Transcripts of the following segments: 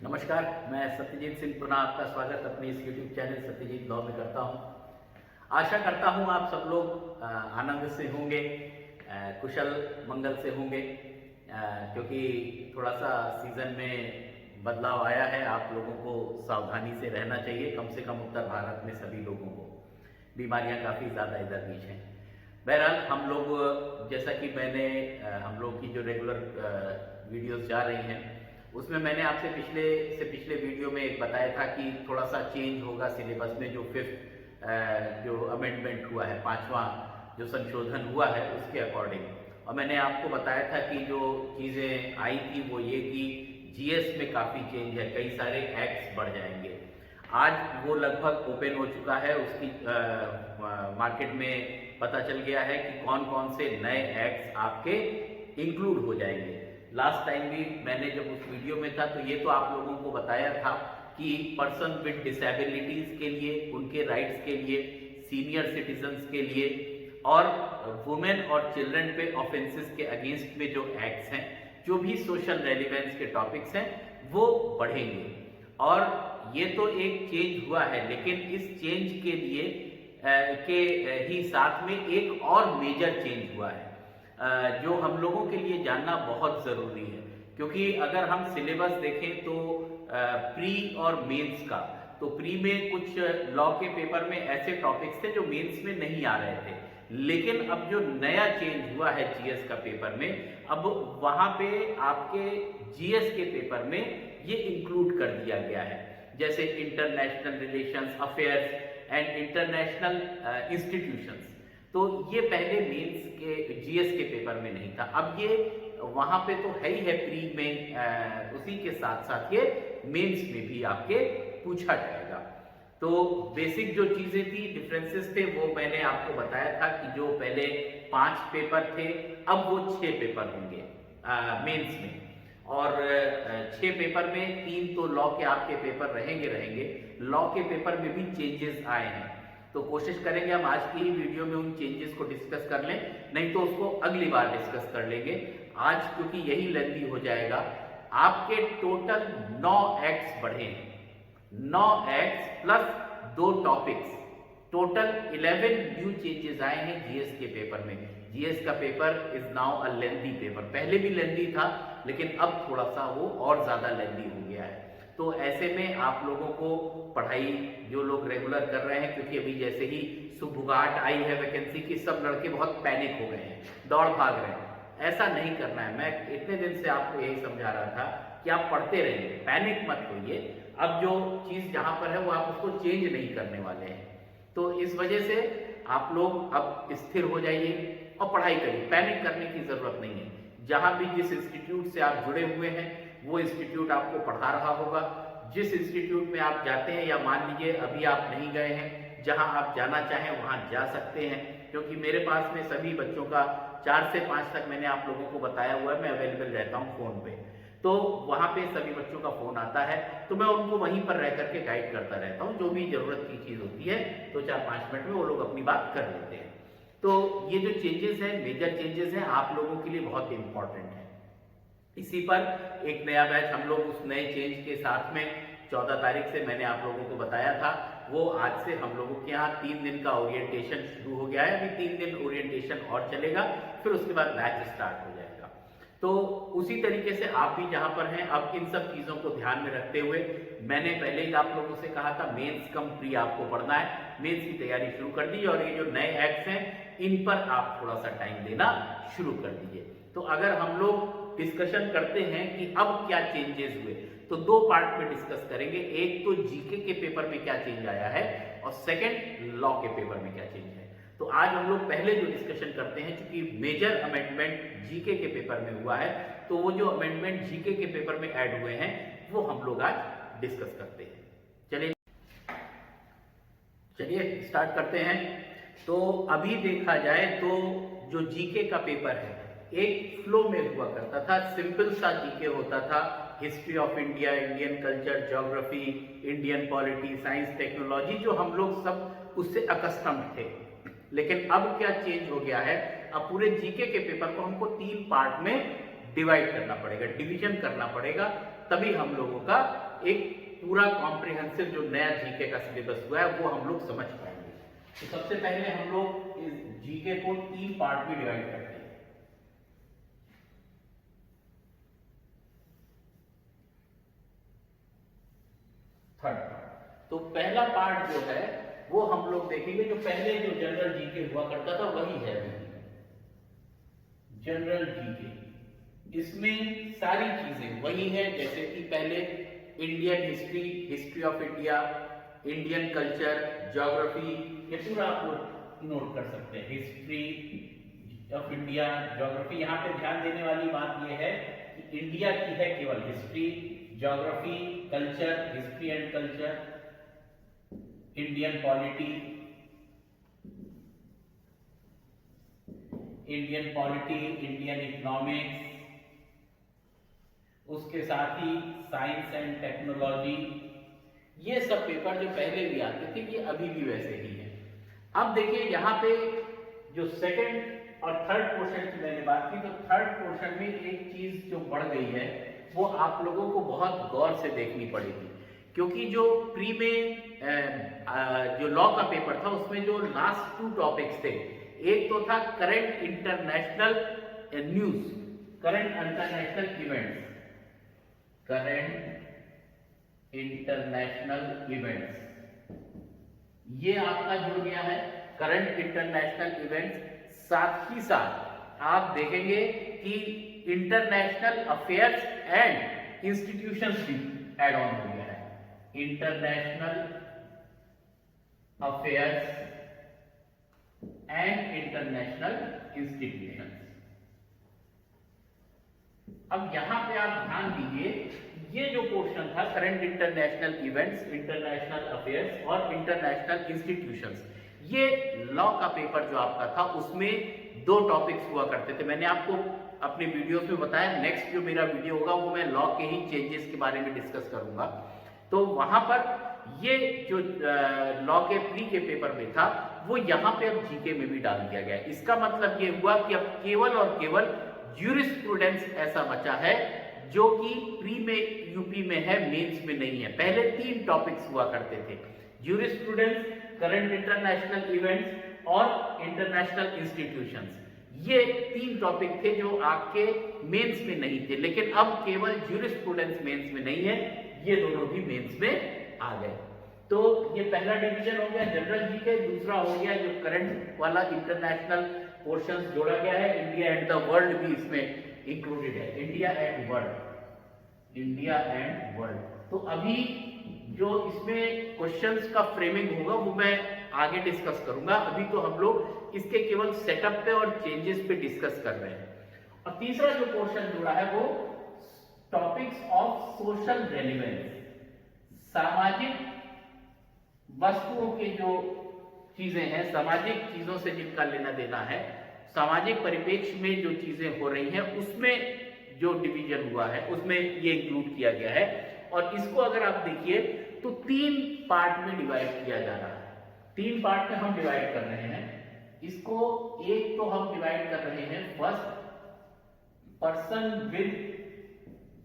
नमस्कार, मैं सत्यजीत सिंह पुनः आपका स्वागत अपने इस YouTube चैनल सत्यजीत ब्लॉग में करता हूं। आशा करता हूं आप सब लोग आनंद से होंगे, कुशल मंगल से होंगे, क्योंकि थोड़ा सा सीज़न में बदलाव आया है। आप लोगों को सावधानी से रहना चाहिए, कम से कम उत्तर भारत में सभी लोगों को बीमारियां काफ़ी ज़्यादा इधर बीच हैं। बहरहाल हम लोग जैसा कि हम लोग की जो रेगुलर वीडियोस जा रही हैं उसमें मैंने आपसे पिछले वीडियो में एक बताया था कि थोड़ा सा चेंज होगा सिलेबस में। जो फिफ्थ जो अमेंडमेंट हुआ है, पांचवा जो संशोधन हुआ है उसके अकॉर्डिंग, और मैंने आपको बताया था कि जो चीज़ें आई थी वो ये कि जीएस में काफ़ी चेंज है, कई सारे एक्ट्स बढ़ जाएंगे। आज वो लगभग ओपन हो चुका है, उसकी मार्केट में पता चल गया है कि कौन कौन से नए एक्ट्स आपके इंक्लूड हो जाएंगे। लास्ट टाइम भी मैंने जब उस वीडियो में था तो ये तो आप लोगों को बताया था कि पर्सन विद डिसेबिलिटीज के लिए, उनके राइट्स के लिए, सीनियर सिटीजन्स के लिए और वुमेन और चिल्ड्रन पे ऑफेंसेस के अगेंस्ट में जो एक्ट्स हैं, जो भी सोशल रेलिवेंस के टॉपिक्स हैं वो बढ़ेंगे। और ये तो एक चेंज हुआ है, लेकिन इस चेंज के लिए ही साथ में एक और मेजर चेंज हुआ है जो हम लोगों के लिए जानना बहुत ज़रूरी है। क्योंकि अगर हम सिलेबस देखें तो प्री और मेंस का, तो प्री में कुछ लॉ के पेपर में ऐसे टॉपिक्स थे जो मेंस में नहीं आ रहे थे, लेकिन अब जो नया चेंज हुआ है जीएस का पेपर में, अब वहां पे आपके जीएस के पेपर में ये इंक्लूड कर दिया गया है। जैसे international relations, affairs and international institutions, तो ये पहले मेंस के जीएस के पेपर में नहीं था, अब ये वहां पे तो है ही है प्री में, उसी के साथ साथ ये मेंस में भी आपके पूछा जाएगा। तो बेसिक जो चीजें थी, डिफरेंसेस थे, वो मैंने आपको बताया था कि जो पहले 5 पेपर थे अब वो 6 पेपर होंगे मेंस में, और 6 पेपर में 3 तो लॉ के आपके पेपर रहेंगे। लॉ के पेपर में भी चेंजेस आए हैं, तो कोशिश करेंगे हम आज की ही वीडियो में उन चेंजेस को डिस्कस कर लें, नहीं तो उसको अगली बार डिस्कस कर लेंगे। आज क्योंकि यही लेंथी हो जाएगा। आपके टोटल 9 एक्ट्स बढ़े हैं, 9 acts plus 2 topics, total 11 new changes आए हैं जीएस के पेपर में। जीएस का paper is now a lengthy paper, पहले भी लेंथी था लेकिन अब थोड़ा सा वो और ज्यादा लेंथी हो गया है। तो ऐसे में आप लोगों को पढ़ाई, जो लोग रेगुलर कर रहे हैं, क्योंकि अभी जैसे ही सुबुगाहट आई है वैकेंसी की, सब लड़के बहुत पैनिक हो गए हैं, दौड़ भाग रहे हैं। ऐसा नहीं करना है। मैं इतने दिन से आपको यही समझा रहा था कि आप पढ़ते रहिए, पैनिक मत होइए। अब जो चीज जहां पर है वो आप उसको चेंज नहीं करने वाले हैं, तो इस वजह से आप लोग अब स्थिर हो जाइए और पढ़ाई करिए, पैनिक करने की जरूरत नहीं है। जहां भी जिस इंस्टीट्यूट से आप जुड़े हुए हैं वो इंस्टीट्यूट आपको पढ़ा रहा होगा। जिस इंस्टीट्यूट में आप जाते हैं, या मान लीजिए अभी आप नहीं गए हैं, जहां आप जाना चाहें वहां जा सकते हैं, क्योंकि मेरे पास में सभी बच्चों का 4 से 5 तक मैंने आप लोगों को बताया हुआ है, मैं अवेलेबल रहता हूं फोन पे, तो वहां पे सभी बच्चों का फोन आता है, तो मैं उनको वहीं पर रह करके गाइड करता रहता हूं। जो भी जरूरत की चीज होती है तो 4-5 मिनट में वो लोग अपनी बात कर लेते हैं। तो ये जो चेंजेस हैं, मेजर चेंजेस हैं, आप लोगों के लिए बहुत इंपॉर्टेंट है। इसी पर एक नया बैच हम लोग उस नए चेंज के साथ में 14 तारीख से मैंने आप लोगों को बताया था, वो आज से हम लोगों के यहाँ 3 दिन का ओरिएंटेशन शुरू हो गया है। अभी 3 दिन ओरिएंटेशन और चलेगा, फिर उसके बाद बैच स्टार्ट हो जाएगा। तो उसी तरीके से आप भी जहां पर हैं, अब इन सब चीजों को ध्यान में रखते हुए, मैंने पहले ही आप लोगों से कहा था मेंस कम प्री आपको पढ़ना है, मेंस की तैयारी शुरू कर दीजिए, और ये जो नए एक्ट्स हैं इन पर आप थोड़ा सा टाइम देना शुरू कर दीजिए। तो अगर हम लोग डिस्कशन करते हैं कि अब क्या चेंजेस हुए, तो 2 पार्ट में डिस्कस करेंगे। एक तो जीके के पेपर में क्या चेंज आया है, और सेकंड लॉ के पेपर में क्या चेंज है। तो आज हम लोग पहले जो डिस्कशन करते हैं, क्योंकि मेजर अमेंडमेंट जीके के पेपर में हुआ है, तो वो जो अमेंडमेंट जीके के पेपर में ऐड हुए हैं वो हम लोग आज डिस्कस करते हैं। चलिए स्टार्ट करते हैं। तो अभी देखा जाए तो जो जीके का पेपर है, एक फ्लो में हुआ करता था, सिंपल सा जीके होता था, history of India, Indian culture, geography, Indian polity, science, technology, जो हम लोग सब उससे अकस्टम्ड थे। लेकिन अब क्या चेंज हो गया है, अब पूरे जीके के पेपर को हमको 3 पार्ट में डिवाइड करना पड़ेगा, डिवीजन करना पड़ेगा, तभी हम लोगों का एक पूरा कॉम्प्रिहेंसिव जो नया जीके का सिलेबस हुआ है वो हम लोग समझ पाएंगे। तो सबसे पहले हम लोग इस जीके को 3 पार्ट में डिवाइड करते हैं। थर्ड पार्ट, तो पहला पार्ट जो है वो हम लोग देखेंगे, जो पहले जो जनरल जीके हुआ करता था वही है जनरल जीके। इसमें सारी चीजें वही है, जैसे कि पहले Indian history, history of India, Indian culture, geography, ये पूरा आप नोट कर सकते हैं। History of India, geography. यहाँ पे ध्यान देने वाली बात यह है कि इंडिया की है केवल history, geography, culture, history and culture, Indian polity, Indian economics, उसके साथ ही साइंस एंड टेक्नोलॉजी। ये सब पेपर जो पहले भी आते थे ये अभी भी वैसे ही हैं। अब देखिए यहाँ पे जो सेकंड और थर्ड पोर्शन की मैंने बात की, तो थर्ड पोर्शन में एक चीज जो बढ़ गई है वो आप लोगों को बहुत गौर से देखनी पड़ेगी, क्योंकि जो प्री में जो लॉ का पेपर था उसमें जो लास्ट 2 टॉपिक्स थे, एक तो था current international news, current international events, current international events, ये आपका जुड़ गया है करंट इंटरनेशनल इवेंट्स। साथ ही साथ आप देखेंगे कि इंटरनेशनल अफेयर्स एंड इंस्टीट्यूशंस भी एड ऑन हो गया है। International affairs and international institutions. अब यहां पे आप ध्यान दीजिए, ये जो पोर्शन था current international events, international affairs और इंटरनेशनल इंस्टीट्यूशंस, ये लॉ का पेपर जो आपका था उसमें 2 टॉपिक्स हुआ करते थे। मैंने आपको अपने वीडियोस में बताया, नेक्स्ट जो मेरा वीडियो होगा वो मैं लॉ के ही चेंजेस के बारे में डिस्कस करूंगा। तो वहां पर ये जो लॉ के प्री के पेपर में था वो यहाँ पे अब जीके में भी डाल दिया गया। इसका मतलब ये हुआ कि अब केवल और केवल ज्यूरिस्प्रूडेंस ऐसा बचा है जो कि प्री में यूपी में है, मेंस में नहीं है। पहले 3 टॉपिक्स हुआ करते थे, ज्यूरिस्प्रूडेंस, करंट इंटरनेशनल इवेंट्स और इंटरनेशनल इंस्टीट्यूशंस। ये 3 टॉपिक थे जो आपके मेंस में नहीं थे, लेकिन अब केवल ज्यूरिस्प्रूडेंस मेंस में नहीं है, ये दोनों भी मेंस में आ गए। तो ये पहला डिवीजन हो गया जनरल जीके, दूसरा हो गया जो करंट वाला इंटरनेशनल पोर्शंस जोड़ा गया है, इंडिया एंड द वर्ल्ड भी इसमें इंक्लूडेड है, India and world, India and world. तो अभी जो इसमें क्वेश्चंस का फ्रेमिंग होगा वो मैं आगे डिस्कस करूंगा, अभी तो हम लोग इसके केवल सेटअप पे और चेंजेस पे डिस्कस कर रहे हैं। और तीसरा जो पोर्शन जुड़ा है वो टॉपिक्स ऑफ सोशल रेलेवेंस, सामाजिक वस्तुओं के जो चीजें हैं, सामाजिक चीजों से जिनका लेना देना है, सामाजिक परिप्रेक्ष्य में जो चीजें हो रही हैं उसमें जो डिवीजन हुआ है उसमें ये इंक्लूड किया गया है। और इसको अगर आप देखिए तो 3 पार्ट में डिवाइड किया जा रहा है। 3 पार्ट में हम डिवाइड कर रहे हैं इसको। एक तो हम डिवाइड कर रहे हैं फर्स्ट, पर्सन विद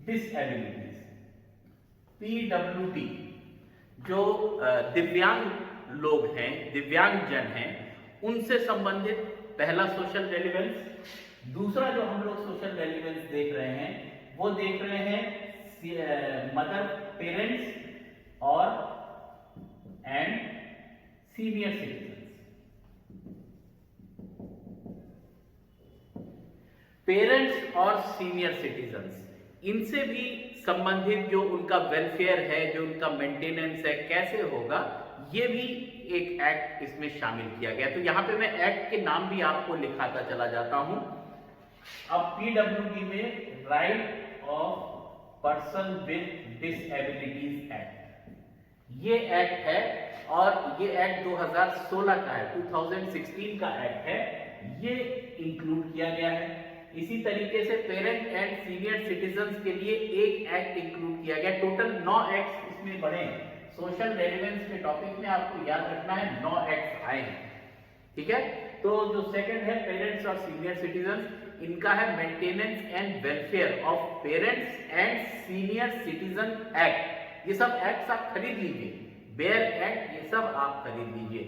डिसएबिलिटीज, PWD, जो दिव्यांग लोग हैं, दिव्यांग जन हैं, उनसे संबंधित पहला सोशल रेलेवेंस। दूसरा जो हम लोग सोशल रेलेवेंस देख रहे हैं वो देख रहे हैं मदर, पेरेंट्स और एंड सीनियर सिटीजन्स। पेरेंट्स और सीनियर सिटीजन्स, इनसे भी संबंधित जो उनका वेलफेयर है, जो उनका मेंटेनेंस है, कैसे होगा, ये भी एक एक्ट इसमें शामिल किया गया। तो यहां पे मैं एक्ट के नाम भी आपको लिखाता चला जाता हूं। अब PWD में right of person with डिसएबिलिटीज act, ये एक्ट है और ये एक्ट 2016 का है, 2016 का एक्ट है, ये इंक्लूड किया गया है। इसी तरीके से पेरेंट एंड सीनियर सिटीजन्स के लिए एक एक्ट इंक्लूड किया गया। टोटल 9 एक्ट इसमें बने हैं। सोशल रेलेवेंस के टॉपिक में आपको याद रखना है 9 एक्ट आए हैं, ठीक है। तो जो सेकंड है पेरेंट्स और सीनियर सिटीजन्स, इनका है maintenance and welfare of parents and senior citizen act ये सब एक्ट आप खरीद लीजिए, बेयर एक्ट ये सब आप खरीद लीजिए।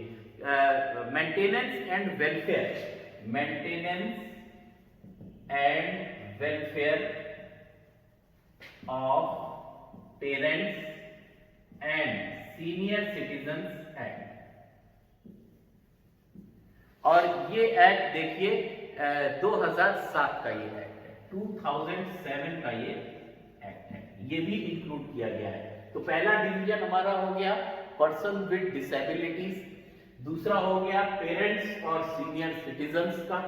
Maintenance and welfare, maintenance and welfare of parents and senior citizens act. और ये एक्ट देखिए 2007 का ये एक्ट है, 2007 का ये एक्ट है, ये भी इंक्लूड किया गया है। तो पहला डिवीजन हमारा हो गया पर्सन विद डिसेबिलिटीज, दूसरा हो गया पेरेंट्स और सीनियर सिटीजन्स का,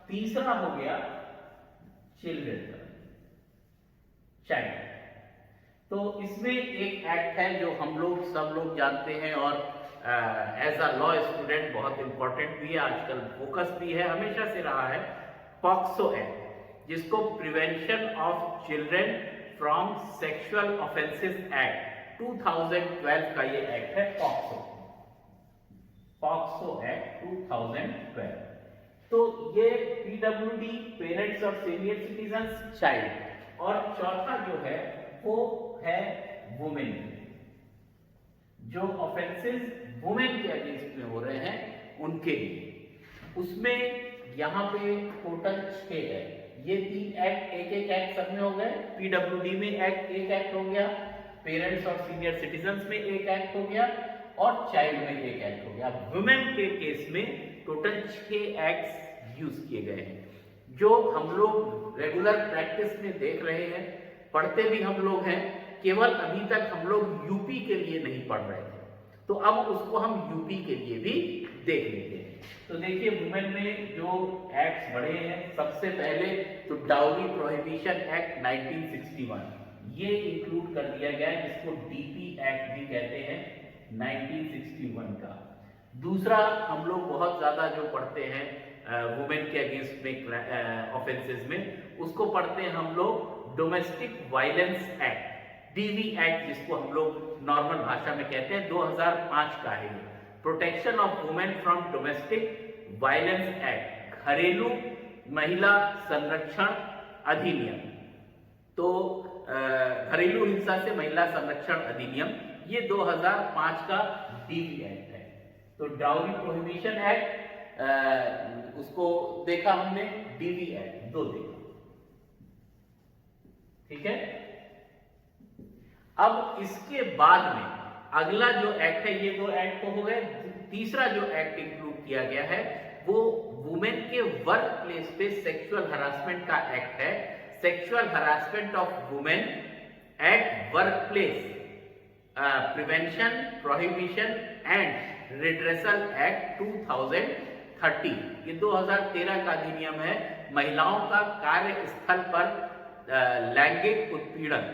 तीसरा हो गया चिल्ड्रन का, चाइल्ड। तो इसमें एक एक्ट है जो हम लोग सब लोग जानते हैं और एज अ लॉ स्टूडेंट बहुत इंपॉर्टेंट भी है, आजकल फोकस भी है, हमेशा से रहा है, पॉक्सो एक्ट, जिसको prevention of children from sexual offences act 2012 का ये एक्ट है, पॉक्सो, पॉक्सो एक्ट 2012। तो ये पीडब्ल्यूडी, पेरेंट्स और सीनियर सिटीजन्स, चाइल्ड, और चौथा जो है वो है वुमेन, जो ऑफेंसेस वुमेन के अगेंस्ट में हो रहे हैं उनके लिए। उसमें यहाँ पे टोटल 6 है, ये 3 एक्ट, एक एक्ट सब में हो गए, पीडब्ल्यूडी में एक एक्ट हो गया, पेरेंट्स और सीनियर सिटीजन्स में एक एक्ट हो गया, और चाइल्ड में एक एक्ट हो गया। वुमेन के केस में टोटल 6 एक्ट्स यूज किए गए हैं, जो हम लोग रेगुलर प्रैक्टिस में देख रहे हैं, पढ़ते भी हम लोग हैं, केवल अभी तक हम लोग यूपी के लिए नहीं पढ़ रहे थे, तो अब उसको हम यूपी के लिए भी देख लेते हैं। तो देखिए वुमेन में जो एक्ट्स बढ़े हैं, सबसे पहले तो डाउरी प्रोहिबिशन एक्ट 1961, ये इंक्लूड कर दिया गया है, जिसको डीपी एक्ट भी कहते हैं, 1961 का। दूसरा हम लोग बहुत ज्यादा जो पढ़ते हैं वुमेन के अगेंस्ट में ऑफेंसेस में, उसको पढ़ते हैं हम लोग domestic violence act, DV act, जिसको हम लोग नॉर्मल भाषा में कहते हैं, 2005 का है ये, protection of women from domestic violence act, घरेलू महिला संरक्षण अधिनियम। तो घरेलू हिंसा से महिला संरक्षण अधिनियम, ये 2005 का डीवी एक्ट है। तो डाउरी प्रोहिबिशन एक्ट उसको देखा हमने, डीवी एक्ट 2 देखा, ठीक है। अब इसके बाद में अगला जो एक्ट है, ये 2 एक्ट तो हो गए, तीसरा जो एक्ट इंक्लूड किया गया है वो वुमेन के वर्क प्लेस पे सेक्सुअल हरासमेंट का एक्ट है, sexual harassment of women at work place prevention, prohibition and redressal act 2013, ये 2013 का अधिनियम है, महिलाओं का कार्यस्थल पर लैंगिक उत्पीड़न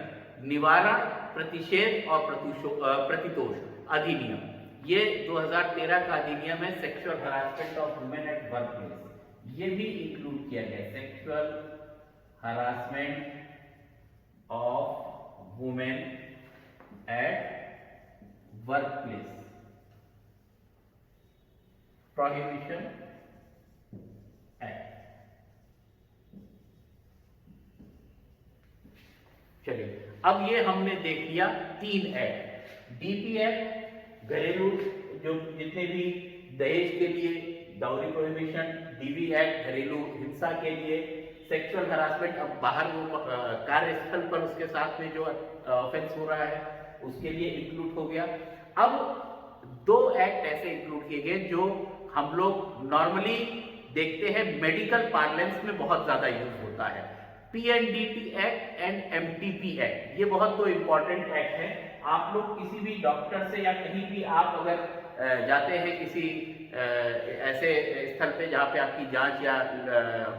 निवारण, प्रतिषेध और प्रतितोष अधिनियम, ये 2013 का अधिनियम है, sexual harassment of women at work place, ये भी इंक्लूड किया गया, sexual harassment of women at work place, prohibition act. चलिए अब ये हमने देख लिया 3 एक्ट, डीपी एक्ट घरेलू जो जितने भी दहेज के लिए डाउरी प्रोहिबिशन, डीवी एक्ट घरेलू हिंसा के लिए, सेक्सुअल हरासमेंट अब बाहर वो कार्यस्थल पर उसके साथ में जो ऑफेंस हो रहा है उसके लिए इंक्लूड हो गया। अब 2 एक्ट ऐसे इंक्लूड किए गए जो हम लोग नॉर्मली देखते हैं, मेडिकल पार्लेंस में बहुत ज्यादा यूज होता है, PNDT act and MTP act. ये बहुत तो इंपॉर्टेंट एक्ट है, आप लोग किसी भी डॉक्टर से या कहीं भी आप अगर जाते हैं किसी ऐसे स्थल पे जहाँ पे आपकी जांच या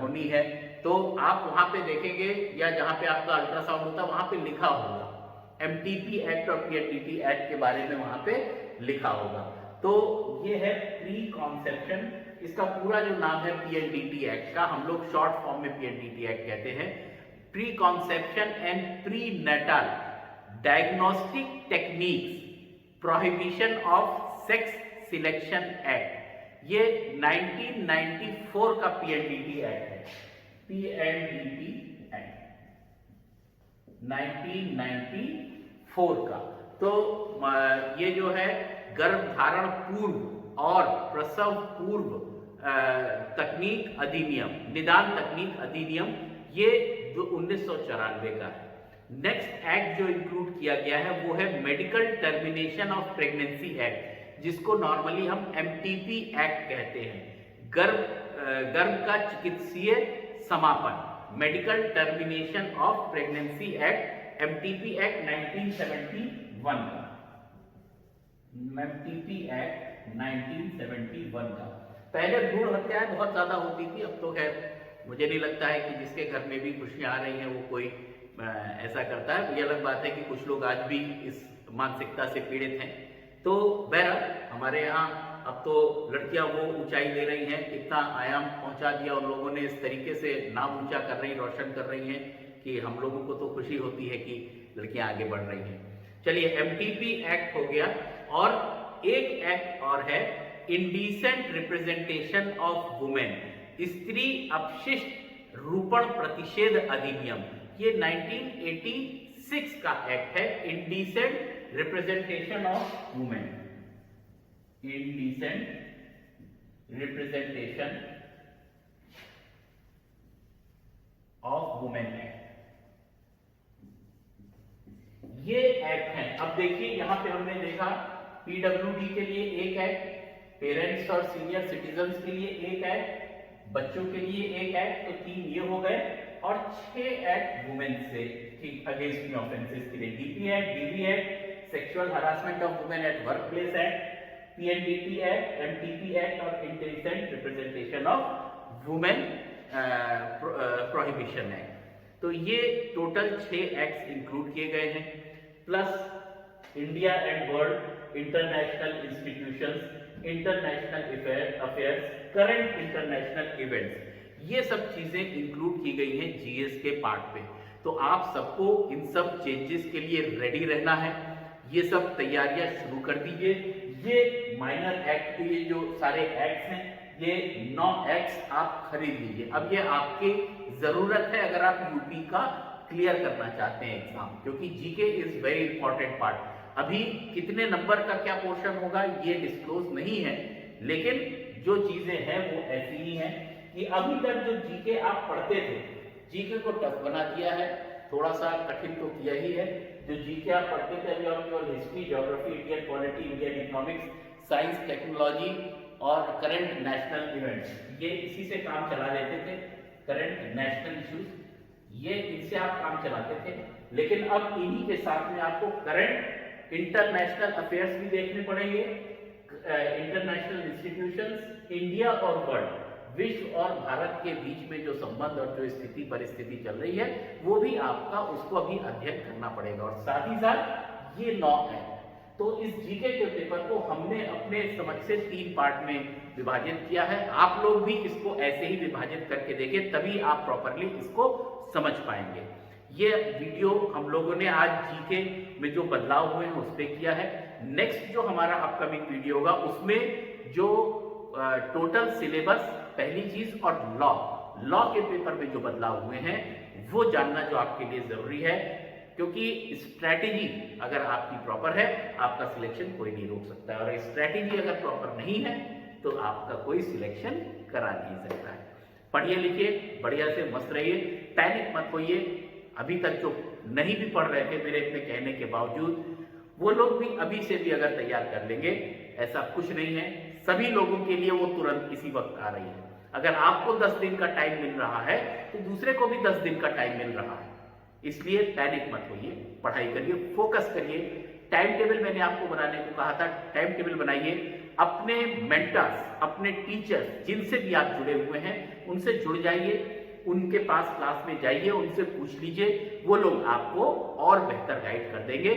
होनी है, तो आप वहाँ पे देखेंगे या जहाँ पे आपका अल्ट्रासाउंड होता है वहाँ पे लिखा होगा एमटीपी एक्ट और पीएनडीटी एक्ट के बारे में वहाँ पे लिखा होगा। तो ये है प्री कॉन्सेप्शन, इसका पूरा जो नाम है पीएनडीटी एक्ट का, हम लोग शॉर्ट फॉर्म में पीएनडीटी एक्ट कहते हैं, pre conception and pre natal diagnostic techniques prohibition of sex selection act, ये 1994 का पीएनडीटी एक्ट है, पीएनडीटी एक्ट 1994 का। तो ये जो है गर्भधारण पूर्व और प्रसव पूर्व तकनीक अधिनियम, निदान तकनीक अधिनियम, ये जो 1994 का है। नेक्स्ट एक्ट जो इंक्लूड किया गया है वो है medical termination of pregnancy act, जिसको नॉर्मली हम MTP एक्ट कहते हैं, गर्भ का चिकित्सीय समापन, medical termination of pregnancy act, MTP act 1971 का, MTP एक्ट 1971 का। पहले भ्रूण हत्याएं बहुत ज्यादा होती थी, अब तो खैर मुझे नहीं लगता है कि जिसके घर में भी खुशियां आ रही हैं वो कोई ऐसा करता है। ये अलग बात है कि कुछ लोग आज भी इस मानसिकता से पीड़ित हैं। तो बहरहाल हमारे यहाँ अब तो लड़कियां वो ऊंचाई ले रही हैं, इतना आयाम पहुंचा दिया उन लोगों ने, इस तरीके से नाम ऊंचा कर रही, रोशन कर रही हैं कि हम लोगों को तो खुशी होती है कि लड़कियां आगे बढ़ रही हैं। चलिए, MTP एक्ट हो गया, और एक एक्ट और है, इंडिसेंट रिप्रेजेंटेशन ऑफ वुमेन, स्त्री अपशिष्ट रूपण प्रतिषेध अधिनियम, ये 1986 का एक्ट है। Indecent representation of women, indecent representation of women act, ये एक्ट है। अब देखिए यहां पे हमने देखा PWD के लिए एक एक्ट, पेरेंट्स और सीनियर सिटीजन्स के लिए एक एक्ट, बच्चों के लिए एक एक्ट, तो 3 ये हो गए, और 6 एक्ट वुमेन से अगेंस्ट ऑफेंसेस के लिए, DP act, DV act, sexual harassment of women at work place act, PNDT act, MTP act और indecent representation of women prohibition act. तो ये टोटल 6 एक्ट्स इंक्लूड किए गए हैं, plus India and world international institutions, international affairs, current international events, ये सब चीजें include की गई हैं GS के पार्ट पे। तो आप सबको इन सब चेंजेस के लिए रेडी रहना है, ये सब तैयारियां शुरू कर दीजिए। ये माइनर एक्ट के लिए जो सारे एक्ट्स हैं, ये 9 एक्ट्स आप खरीद लीजिए। अब ये आपकी जरूरत है अगर आप यूपी का क्लियर करना चाहते हैं एग्जाम, क्योंकि GK is very important part. अभी कितने नंबर का क्या पोर्शन होगा ये डिस्क्लोज नहीं है, लेकिन जो चीजें हैं वो ऐसी ही हैं कि अभी तक जो GK आप पढ़ते थे, GK को टफ बना दिया है, थोड़ा सा कठिन तो किया ही है। जो GK आप पढ़ते थे अभी आप केवल history, geography, Indian polity, Indian economics, science, technology और करंट नेशनल इवेंट्स, ये इसी से काम चला लेते थे। करंट नेशनल इश्यूज, ये इनसे आप काम चलाते थे, लेकिन अब इन्हीं के साथ में आपको करंट इंटरनेशनल अफेयर्स भी देखने पड़ेंगे, इंटरनेशनल इंस्टीट्यूशंस, इंडिया और वर्ल्ड, विश्व और भारत के बीच में जो संबंध और जो स्थिति परिस्थिति चल रही है वो भी आपका उसको अभी अध्ययन करना पड़ेगा। और साथ ही साथ ये 9 है, तो इस GK के पेपर को हमने अपने समझ से 3 पार्ट में विभाजित किया है। आप लोग भी इसको ऐसे ही विभाजित करके देखें, तभी आप प्रॉपरली इसको समझ पाएंगे। ये वीडियो हम लोगों ने आज GK में जो बदलाव हुए हैं उस पर किया है। नेक्स्ट जो हमारा अपकमिंग वीडियो होगा उसमें जो टोटल सिलेबस, पहली चीज, और लॉ के पेपर में जो बदलाव हुए हैं वो जानना जो आपके लिए जरूरी है, क्योंकि स्ट्रैटेजी अगर आपकी प्रॉपर है आपका सिलेक्शन कोई नहीं रोक सकता है, और स्ट्रैटेजी अगर प्रॉपर नहीं है तो आपका कोई सिलेक्शन करा नहीं सकता है। पढ़िए लिखिए, बढ़िया से मस्त रहिए, पैनिक मत होइए। अभी तक जो नहीं भी पढ़ रहे थे मेरे इतने कहने के बावजूद, वो लोग भी अभी से भी अगर तैयार कर लेंगे, ऐसा कुछ नहीं है, सभी लोगों के लिए वो तुरंत इसी वक्त आ रही है। अगर आपको 10 दिन का टाइम मिल रहा है तो दूसरे को भी 10 दिन का टाइम मिल रहा है, इसलिए पैनिक मत होइए, पढ़ाई करिए, फोकस करिए। टाइम टेबल मैंने आपको बनाने को कहा था, टाइम टेबल बनाइए, अपने मेंटर्स, अपने टीचर्स जिनसे भी आप जुड़े हुए हैं उनसे जुड़ जाइए, उनके पास क्लास में जाइए, उनसे पूछ लीजिए, वो लोग आपको और बेहतर गाइड कर देंगे।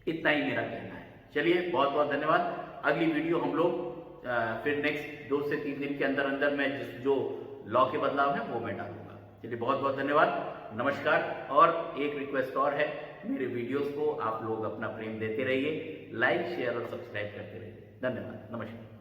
इतना ही मेरा कहना है। चलिए, बहुत बहुत धन्यवाद। अगली वीडियो हम लोग फिर नेक्स्ट 2 से 3 दिन के अंदर अंदर मैं जो लॉ के बदलाव है वो मैं डालूंगा। चलिए, बहुत बहुत धन्यवाद, नमस्कार। और एक रिक्वेस्ट और है, मेरे वीडियोस को आप लोग अपना प्रेम देते रहिए, लाइक, शेयर और सब्सक्राइब करते रहिए। धन्यवाद, नमस्कार।